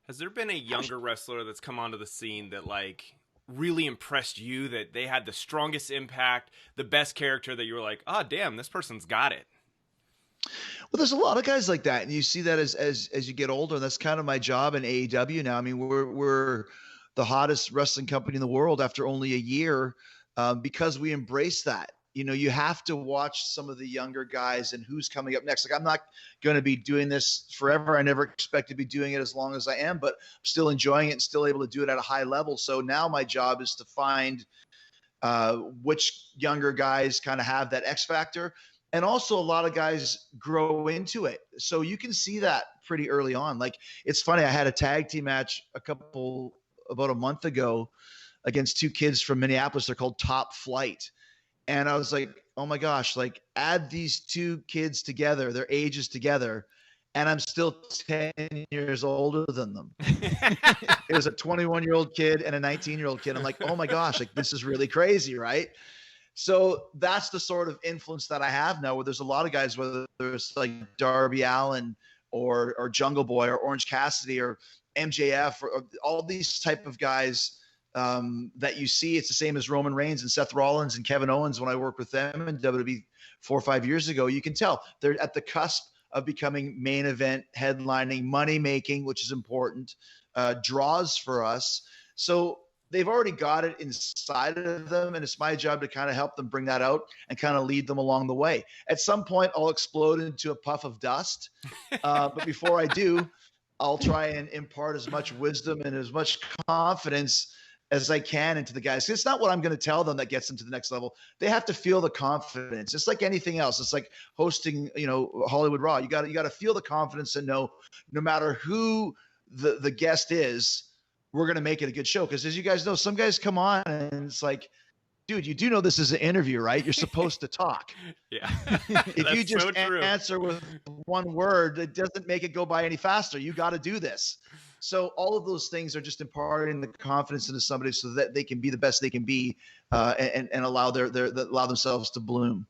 Has there been a younger wrestler that's come onto the scene that like really impressed you, that they had the strongest impact, the best character, that you were like, oh damn, this person's got it? Well, there's a lot of guys like that, and you see that as you get older. And that's kind of my job in AEW now. I mean, we're the hottest wrestling company in the world after only a year, because we embrace that. You know, you have to watch some of the younger guys and who's coming up next. Like, I'm not going to be doing this forever. I never expect to be doing it as long as I am, but I'm still enjoying it and still able to do it at a high level. So now my job is to find which younger guys kind of have that X factor. And also a lot of guys grow into it. So you can see that pretty early on. Like, it's funny. I had a tag team match about a month ago against two kids from Minneapolis. They're called Top Flight. And I was like, oh my gosh, like, add these two kids together, their ages together, and I'm still 10 years older than them. It was a 21-year-old kid and a 19-year-old kid. I'm like, oh my gosh, like, this is really crazy, right? So that's the sort of influence that I have now, where there's a lot of guys, whether it's like Darby Allin or Jungle Boy or Orange Cassidy or MJF or all these type of guys that you see. It's the same as Roman Reigns and Seth Rollins and Kevin Owens. When I worked with them in WWE 4 or 5 years ago, you can tell they're at the cusp of becoming main event, headlining, money making, which is important, draws for us. So they've already got it inside of them, and it's my job to kind of help them bring that out and kind of lead them along the way. At some point, I'll explode into a puff of dust, but before I do, I'll try and impart as much wisdom and as much confidence as I can into the guys. It's not what I'm going to tell them that gets them to the next level. They have to feel the confidence. It's like anything else. It's like hosting, Hollywood Raw. You got to feel the confidence and know no matter who the guest is, we're going to make it a good show. Because as you guys know, some guys come on and it's like, dude, you do know this is an interview, right? You're supposed to talk. Yeah. If you just answer with one word, it doesn't make it go by any faster. You got to do this. So all of those things are just imparting the confidence into somebody so that they can be the best they can be, and allow allow themselves to bloom.